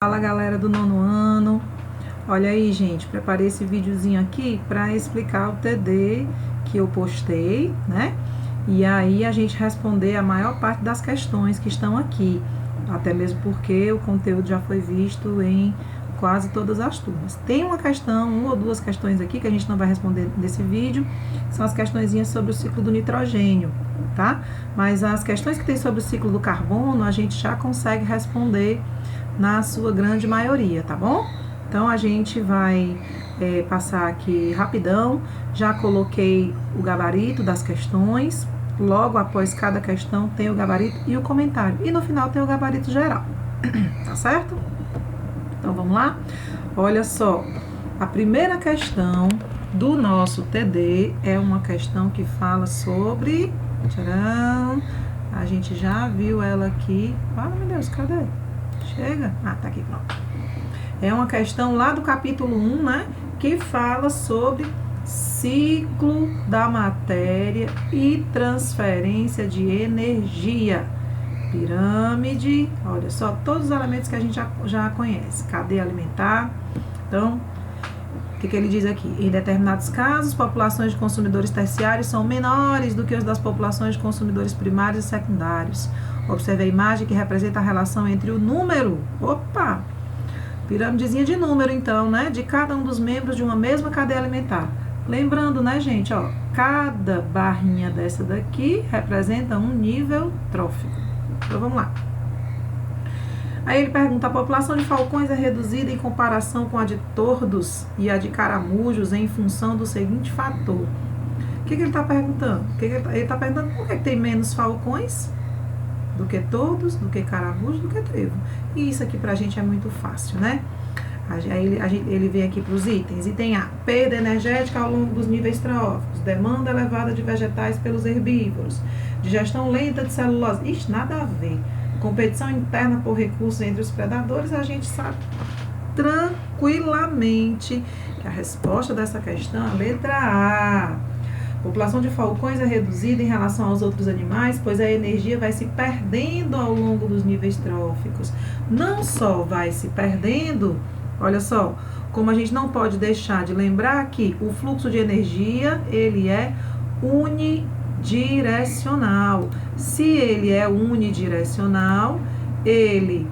Fala galera do nono ano, olha aí gente, preparei esse videozinho aqui para explicar o TD que eu postei, né? E aí a gente responder a maior parte das questões que estão aqui, até mesmo porque o conteúdo já foi visto em quase todas as turmas. Tem uma ou duas questões aqui que a gente não vai responder nesse vídeo, que são as questõezinhas sobre o ciclo do nitrogênio, tá? Mas as questões que tem sobre o ciclo do carbono, a gente já consegue responder na sua grande maioria, tá bom? Então a gente vai passar aqui rapidão. Já coloquei o gabarito das questões. Logo após cada questão tem o gabarito e o comentário. E no final tem o gabarito geral. Tá certo? Então vamos lá? Olha só, a primeira questão do nosso TD é uma questão que fala sobre... Tcharam! A gente já viu ela aqui. Ah, meu Deus, cadê? Chega? Ah, tá aqui, pronto. É uma questão lá do capítulo 1, né? Que fala sobre ciclo da matéria e transferência de energia. Pirâmide, olha só, todos os elementos que a gente já conhece. Cadeia alimentar. Então, o que ele diz aqui? Em determinados casos, populações de consumidores terciários são menores do que as das populações de consumidores primários e secundários. Observe a imagem que representa a relação entre o número, pirâmidezinha de número então, né, de cada um dos membros de uma mesma cadeia alimentar. Lembrando, né, gente, ó, cada barrinha dessa daqui representa um nível trófico. Então, vamos lá. Aí ele pergunta, a população de falcões é reduzida em comparação com a de tordos e a de caramujos em função do seguinte fator. O que ele está perguntando? Ele está perguntando por que tem menos falcões do que tordos, do que caramujos, do que trevo. E isso aqui pra gente é muito fácil, né? Aí ele vem aqui para os itens. Item A, perda energética ao longo dos níveis tróficos, demanda elevada de vegetais pelos herbívoros, digestão lenta de celulose. Ixi, nada a ver. Competição interna por recursos entre os predadores, a gente sabe tranquilamente que a resposta dessa questão é a letra A. A população de falcões é reduzida em relação aos outros animais, pois a energia vai se perdendo ao longo dos níveis tróficos. Não só vai se perdendo, olha só, como a gente não pode deixar de lembrar que o fluxo de energia, ele é unidirecional. Se ele é unidirecional, ele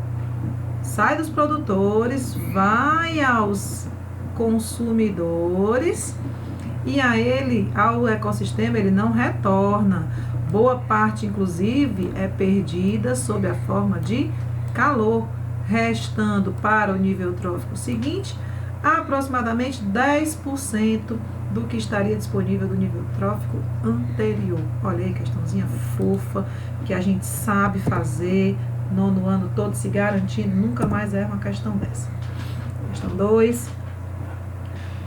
sai dos produtores, vai aos consumidores e ao ecossistema ele não retorna. Boa parte, inclusive, é perdida sob a forma de calor, restando para o nível trófico seguinte aproximadamente 10% do que estaria disponível do nível trófico anterior. Olha aí, questãozinha fofa, que a gente sabe fazer, nono ano todo se garantindo, nunca mais erra uma questão dessa. Questão 2.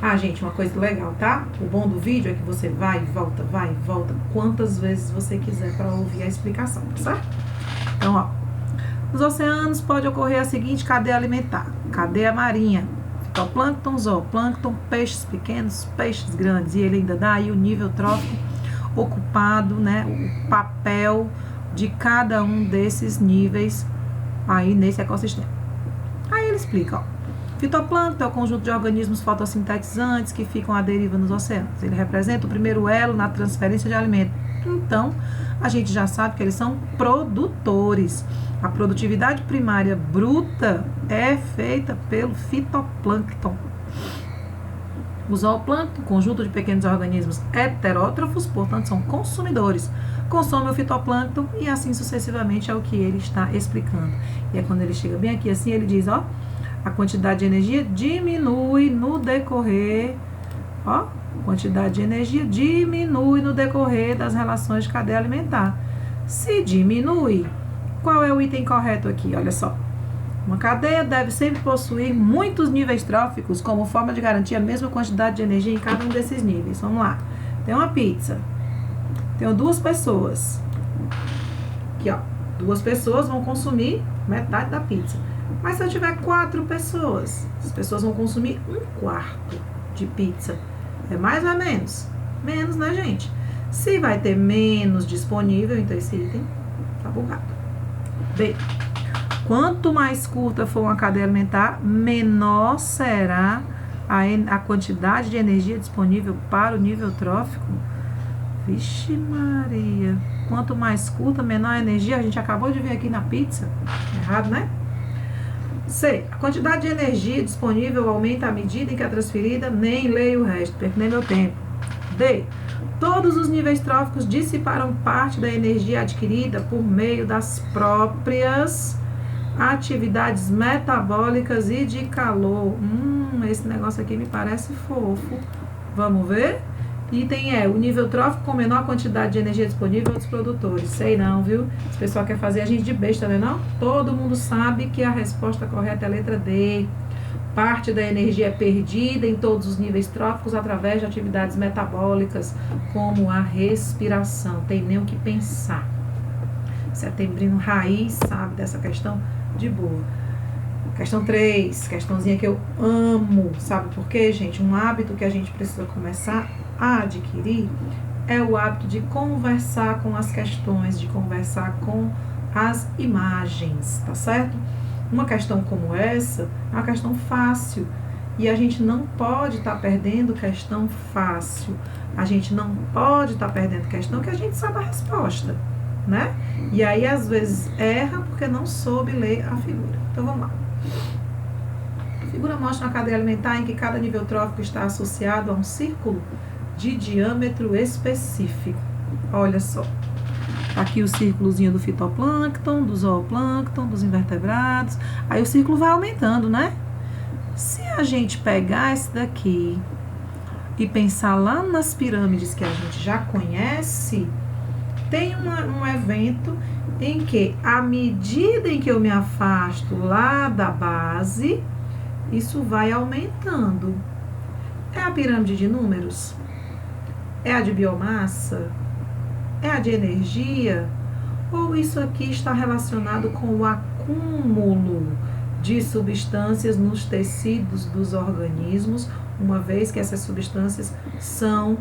Ah, gente, uma coisa legal, tá? O bom do vídeo é que você vai e volta quantas vezes você quiser para ouvir a explicação, tá certo? Então, ó, nos oceanos pode ocorrer a seguinte cadeia alimentar: cadeia marinha, fitoplâncton, zooplâncton, peixes pequenos, peixes grandes, e ele ainda dá aí o nível trófico ocupado, né, o papel de cada um desses níveis aí nesse ecossistema. Aí ele explica, ó. Fitoplâncton é o conjunto de organismos fotossintetizantes que ficam à deriva nos oceanos. Ele representa o primeiro elo na transferência de alimento. Então, a gente já sabe que eles são produtores. A produtividade primária bruta é feita pelo fitoplâncton. O zooplâncton, conjunto de pequenos organismos heterótrofos, portanto, são consumidores. Consome o fitoplâncton e assim sucessivamente é o que ele está explicando. E é quando ele chega bem aqui assim, ele diz, ó, a quantidade de energia diminui no decorrer, ó, quantidade de energia diminui no decorrer das relações de cadeia alimentar. Se diminui, qual é o item correto aqui? Olha só. Uma cadeia deve sempre possuir muitos níveis tróficos como forma de garantir a mesma quantidade de energia em cada um desses níveis. Vamos lá. Tem uma pizza. Tenho 2 pessoas. Aqui, ó. 2 pessoas vão consumir metade da pizza. Mas se eu tiver 4 pessoas, as pessoas vão consumir 1/4 de pizza. É mais ou é menos? Menos, né, gente? Se vai ter menos disponível, então esse item tá bugado. B. Quanto mais curta for uma cadeia alimentar, menor será a quantidade de energia disponível para o nível trófico. Vixe Maria. Quanto mais curta, menor a energia. A gente acabou de ver aqui na pizza. Errado, né? C. A quantidade de energia disponível aumenta à medida em que é transferida. Nem leio o resto, perco nem meu tempo. D. Todos os níveis tróficos dissiparam parte da energia adquirida por meio das próprias atividades metabólicas e de calor. Esse negócio aqui me parece fofo. Vamos ver? Item E, o nível trófico com menor quantidade de energia disponível dos produtores. Sei não, viu? Esse pessoal quer fazer a gente de besta, né não? Todo mundo sabe que a resposta correta é a letra D. Parte da energia é perdida em todos os níveis tróficos através de atividades metabólicas, como a respiração. Tem nem o que pensar. Setembrino raiz sabe dessa questão de boa. Questão 3, questãozinha que eu amo. Sabe por quê, gente? Um hábito que a gente precisa começar a adquirir é o hábito de conversar com as questões, de conversar com as imagens, tá certo? Uma questão como essa é uma questão fácil e a gente não pode estar perdendo questão fácil. A gente não pode estar perdendo questão que a gente sabe a resposta, né? E aí, às vezes, erra porque não soube ler a figura. Então, vamos lá. A figura mostra uma cadeia alimentar em que cada nível trófico está associado a um círculo de diâmetro específico. Olha só. Aqui o círculozinho do fitoplâncton, do zooplâncton, dos invertebrados. Aí o círculo vai aumentando, né? Se a gente pegar esse daqui e pensar lá nas pirâmides que a gente já conhece, tem um evento em que, à medida em que eu me afasto lá da base, isso vai aumentando. É a pirâmide de números? É a de biomassa? É a de energia? Ou isso aqui está relacionado com o acúmulo de substâncias nos tecidos dos organismos, uma vez que essas substâncias são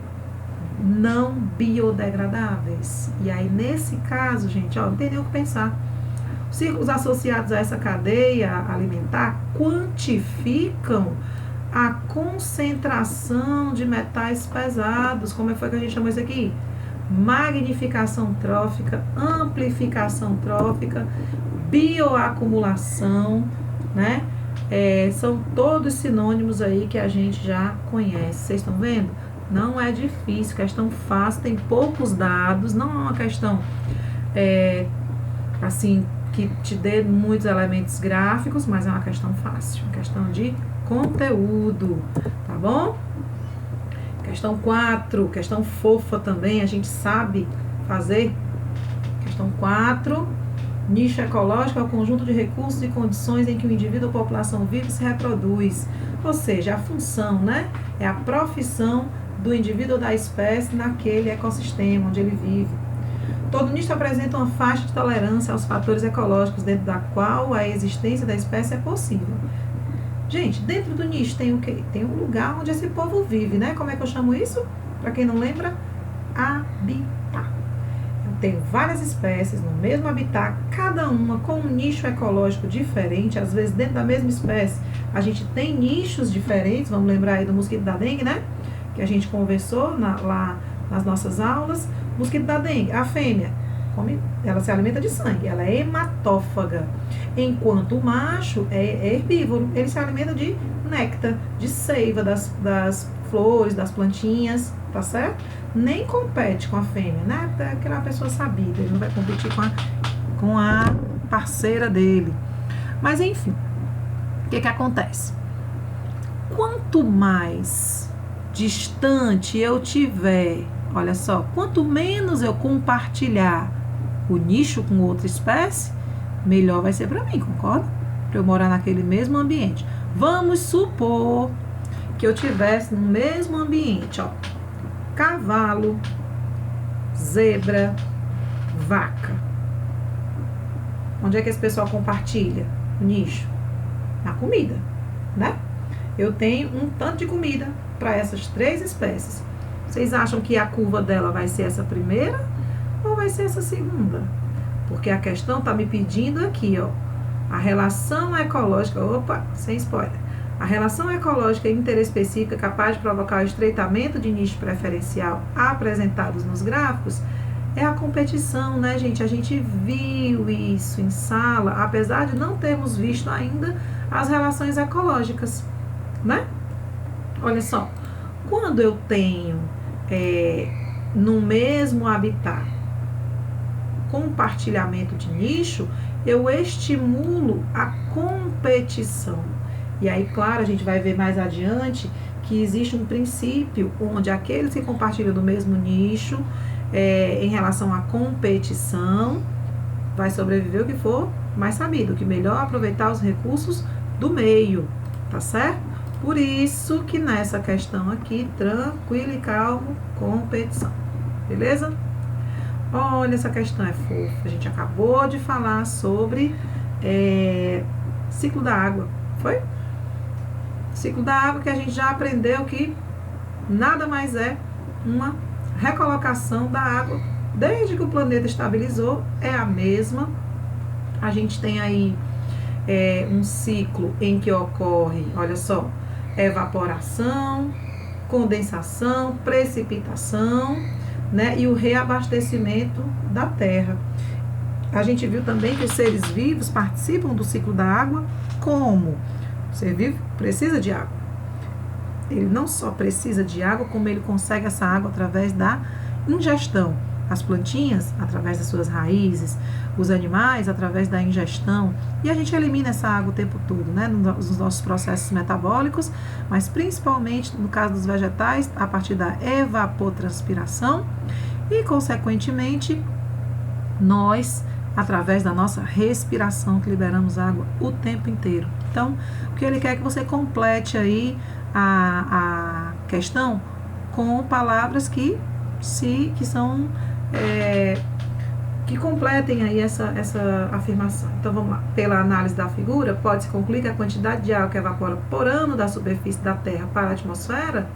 não biodegradáveis? E aí, nesse caso, gente, ó, não tem nem o que pensar. Os círculos associados a essa cadeia alimentar quantificam a concentração de metais pesados. Como foi que a gente chamou isso aqui? Magnificação trófica, amplificação trófica, bioacumulação, né? São todos sinônimos aí que a gente já conhece. Vocês estão vendo? Não é difícil, questão fácil, tem poucos dados, não é uma questão assim, que te dê muitos elementos gráficos, mas é uma questão fácil, uma questão de conteúdo, tá bom? Questão 4, questão fofa também, a gente sabe fazer. Questão 4, nicho ecológico é o conjunto de recursos e condições em que o indivíduo ou população vive e se reproduz. Ou seja, a função, né? É a profissão do indivíduo ou da espécie naquele ecossistema onde ele vive. Todo nicho apresenta uma faixa de tolerância aos fatores ecológicos dentro da qual a existência da espécie é possível. Gente, dentro do nicho tem o quê? Tem um lugar onde esse povo vive, né? Como é que eu chamo isso? Para quem não lembra, habitat. Eu tenho várias espécies no mesmo habitat, cada uma com um nicho ecológico diferente. Às vezes, dentro da mesma espécie, a gente tem nichos diferentes. Vamos lembrar aí do mosquito da dengue, né? Que a gente conversou lá nas nossas aulas. Mosquito da dengue, a fêmea, ela se alimenta de sangue, ela é hematófaga, enquanto o macho é herbívoro, ele se alimenta de néctar, de seiva das flores, das plantinhas, tá certo? Nem compete com a fêmea, né? É aquela pessoa sabida, ele não vai competir com a parceira dele. Mas enfim, o que acontece? Quanto mais distante eu tiver, olha só, quanto menos eu compartilhar o nicho com outra espécie, melhor vai ser para mim, concorda? Para eu morar naquele mesmo ambiente. Vamos supor que eu tivesse no mesmo ambiente, ó, cavalo, zebra, vaca. Onde é que esse pessoal compartilha o nicho? Na comida, né? Eu tenho um tanto de comida para essas 3 espécies. Vocês acham que a curva dela vai ser essa primeira ou vai ser essa segunda? Porque a questão está me pedindo aqui, ó, A relação ecológica, sem spoiler. A relação ecológica interespecífica capaz de provocar o estreitamento de nicho preferencial apresentados nos gráficos é a competição, né, gente? A gente viu isso em sala, apesar de não termos visto ainda as relações ecológicas, né? Olha só, quando eu tenho no mesmo habitat compartilhamento de nicho, eu estimulo a competição. E aí, claro, a gente vai ver mais adiante que existe um princípio onde aqueles que compartilham do mesmo nicho, em relação à competição, vai sobreviver o que for mais sabido, que melhor aproveitar os recursos do meio, tá certo? Por isso que nessa questão aqui, tranquilo e calmo, competição, beleza? Olha, essa questão é fofa. A gente acabou de falar sobre ciclo da água, foi? Ciclo da água que a gente já aprendeu que nada mais é uma recolocação da água. Desde que o planeta estabilizou, é a mesma. A gente tem aí um ciclo em que ocorre, olha só, evaporação, condensação, precipitação, né, e o reabastecimento da Terra. A gente viu também que os seres vivos participam do ciclo da água como? O ser vivo precisa de água. Ele não só precisa de água, como ele consegue essa água através da ingestão. As plantinhas, através das suas raízes, os animais, através da ingestão. E a gente elimina essa água o tempo todo, né, nos nossos processos metabólicos, mas principalmente no caso dos vegetais, a partir da evapotranspiração e, consequentemente, nós, através da nossa respiração, que liberamos água o tempo inteiro. Então, o que ele quer é que você complete aí a questão com palavras que são que completem aí essa afirmação. Então vamos lá. Pela análise da figura, pode-se concluir que a quantidade de água que evapora por ano da superfície da Terra para a atmosfera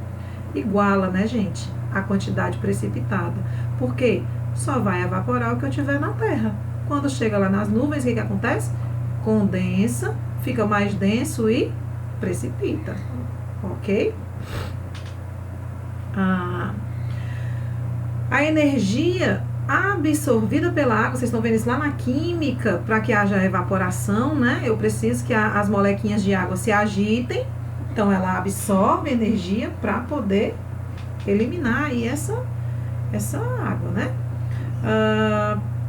iguala, né, gente, a quantidade precipitada. Por quê? Só vai evaporar o que eu tiver na Terra. Quando chega lá nas nuvens, o que acontece? Condensa, fica mais denso e precipita. Ok? A energia absorvida pela água, vocês estão vendo isso lá na química, para que haja evaporação, né? Eu preciso que as molequinhas de água se agitem, então ela absorve energia para poder eliminar aí essa água, né?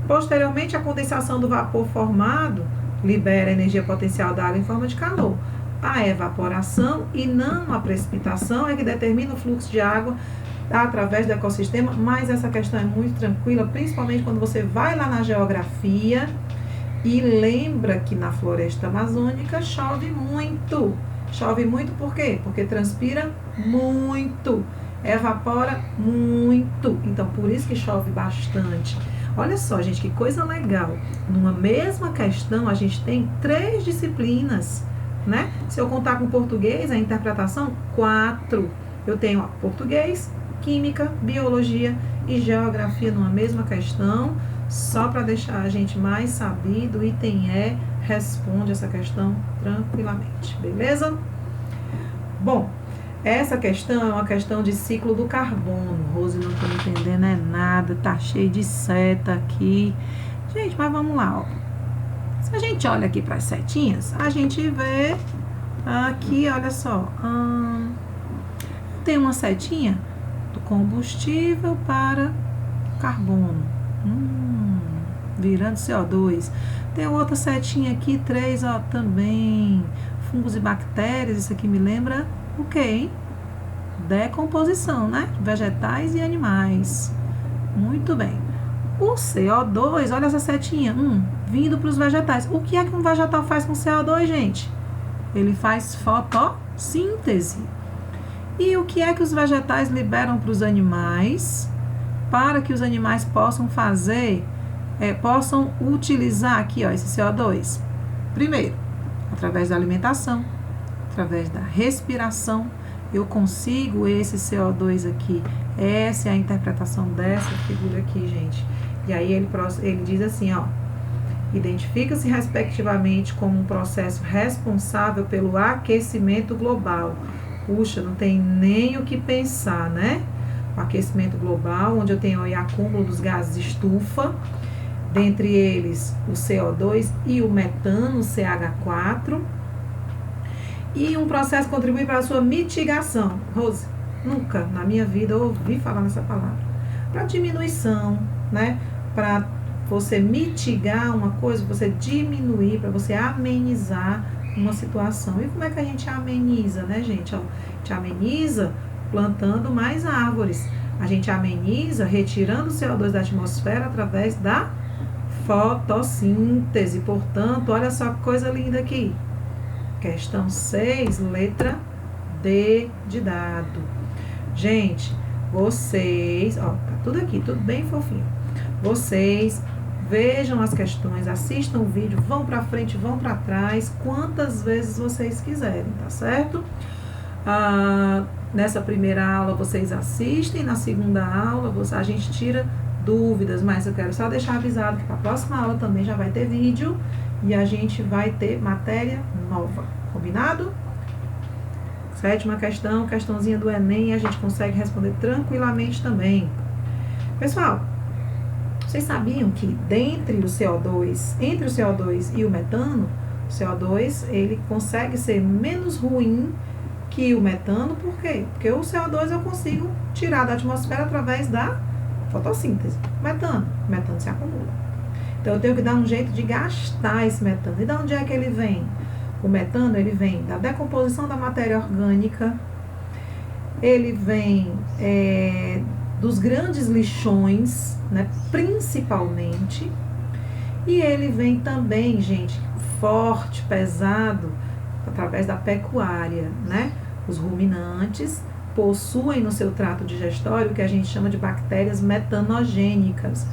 Posteriormente, a condensação do vapor formado libera a energia potencial da água em forma de calor. A evaporação e não a precipitação é que determina o fluxo de água através do ecossistema, mas essa questão é muito tranquila, principalmente quando você vai lá na geografia e lembra que na floresta amazônica chove muito. Chove muito por quê? Porque transpira muito, evapora muito, então por isso que chove bastante. Olha só, gente, que coisa legal. Numa mesma questão, a gente tem 3 disciplinas, né? Se eu contar com português, a interpretação, 4. Eu tenho português, química, biologia e geografia numa mesma questão, só para deixar a gente mais sabido. Item E responde essa questão tranquilamente, beleza? Bom, essa questão é uma questão de ciclo do carbono. Rose, não estou entendendo nada, tá cheio de seta aqui. Gente, mas vamos lá, ó. Se a gente olha aqui para as setinhas, a gente vê aqui, olha só, tem uma setinha do combustível para carbono, virando CO2. Tem outra setinha aqui, 3, ó, também, fungos e bactérias. Isso aqui me lembra o quê, hein? Decomposição, né? Vegetais e animais. Muito bem. O CO2, olha essa setinha, vindo para os vegetais. O que é que um vegetal faz com CO2, gente? Ele faz fotossíntese. E o que é que os vegetais liberam para os animais, para que os animais possam fazer, possam utilizar aqui, ó, esse CO2? Primeiro, através da alimentação, através da respiração, eu consigo esse CO2 aqui. Essa é a interpretação dessa figura aqui, gente. E aí ele diz assim, ó, Identifica-se respectivamente como um processo responsável pelo aquecimento global. Puxa, não tem nem o que pensar, né? O aquecimento global, onde eu tenho aí acúmulo dos gases estufa, dentre eles o CO2 e o metano, o CH4. E um processo que contribui para a sua mitigação. Rose, nunca na minha vida eu ouvi falar nessa palavra. Para diminuição, né? Para você mitigar uma coisa, você diminuir, para você amenizar uma situação. E como é que a gente ameniza, né, gente? Ó, a gente ameniza plantando mais árvores. A gente ameniza retirando o CO2 da atmosfera através da fotossíntese. Portanto, olha só que coisa linda aqui. Questão 6, letra D de dado. Gente, vocês, ó, tá tudo aqui, tudo bem fofinho. Vocês vejam as questões, assistam o vídeo, vão pra frente, vão pra trás, quantas vezes vocês quiserem, tá certo? Nessa primeira aula vocês assistem, na segunda aula a gente tira dúvidas, mas eu quero só deixar avisado que para a próxima aula também já vai ter vídeo e a gente vai ter matéria nova, combinado? 7ª questão, questãozinha do Enem, a gente consegue responder tranquilamente também. Pessoal, vocês sabiam que entre o CO2 e o metano, o CO2 ele consegue ser menos ruim que o metano, por quê? Porque o CO2 eu consigo tirar da atmosfera através da fotossíntese. Metano se acumula. Então eu tenho que dar um jeito de gastar esse metano. E de onde é que ele vem? O metano ele vem da decomposição da matéria orgânica, ele vem dos grandes lixões, né, principalmente, e ele vem também, gente, forte, pesado, através da pecuária, né? Os ruminantes possuem no seu trato digestório o que a gente chama de bactérias metanogênicas.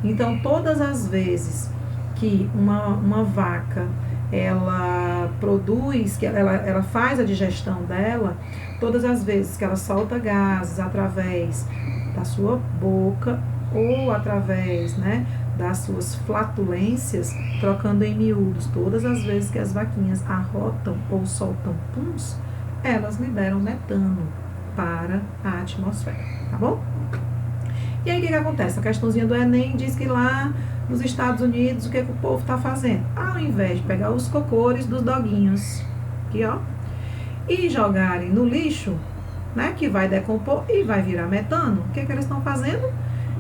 Então, todas as vezes que uma vaca ela produz, que ela faz a digestão dela, todas as vezes que ela solta gases através da sua boca ou através, né, das suas flatulências, trocando em miúdos, todas as vezes que as vaquinhas arrotam ou soltam puns, elas liberam metano para a atmosfera, tá bom? E aí o que acontece? A questãozinha do Enem diz que lá nos Estados Unidos o que o povo está fazendo? Ao invés de pegar os cocôres dos doguinhos, aqui ó, e jogarem no lixo, né, que vai decompor e vai virar metano, o que eles estão fazendo?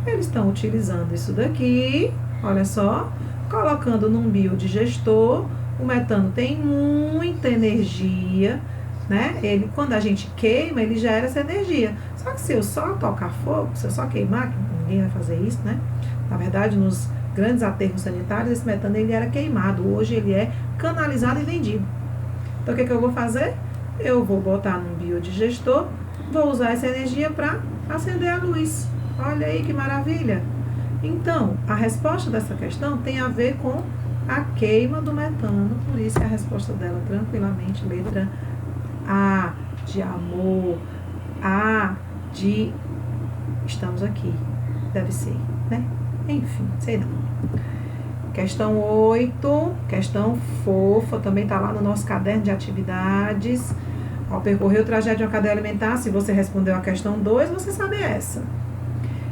Eles estão utilizando isso daqui, olha só, colocando num biodigestor. O metano tem muita energia, né? Ele, quando a gente queima, ele gera essa energia. Só que se eu só tocar fogo, se eu só queimar, que ninguém vai fazer isso, né? Na verdade, nos grandes aterros sanitários, esse metano ele era queimado. Hoje ele é canalizado e vendido. Então, o que eu vou fazer? Eu vou botar num biodigestor, vou usar essa energia para acender a luz. Olha aí que maravilha! Então, a resposta dessa questão tem a ver com a queima do metano, por isso é a resposta dela tranquilamente, letra A de amor, A de estamos aqui, deve ser, né? Enfim, sei não. Questão 8, questão fofa, também tá lá no nosso caderno de atividades. Ao percorrer o trajeto de uma cadeia alimentar, se você respondeu a questão 2, você sabe essa.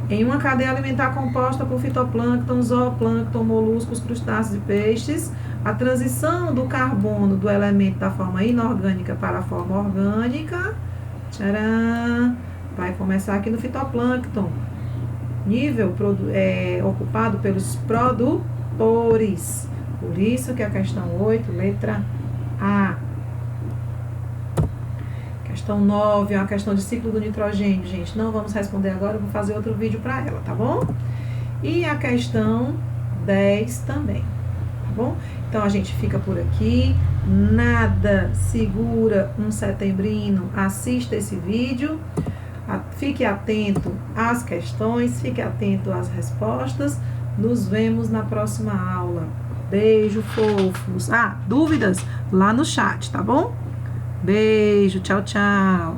Em uma cadeia alimentar composta por fitoplâncton, zooplâncton, moluscos, crustáceos e peixes, a transição do carbono do elemento da forma inorgânica para a forma orgânica, tcharam, vai começar aqui no fitoplâncton. Nível ocupado pelos produtores. Por isso que a questão 8, letra A. Questão 9 é uma questão de ciclo do nitrogênio, gente. Não vamos responder agora, eu vou fazer outro vídeo para ela, tá bom? E a questão 10 também, tá bom? Então, a gente fica por aqui. Nada segura um setembrino. Assista esse vídeo. Fique atento às questões, fique atento às respostas. Nos vemos na próxima aula. Beijo, fofos. Dúvidas? Lá no chat, tá bom? Beijo, tchau, tchau.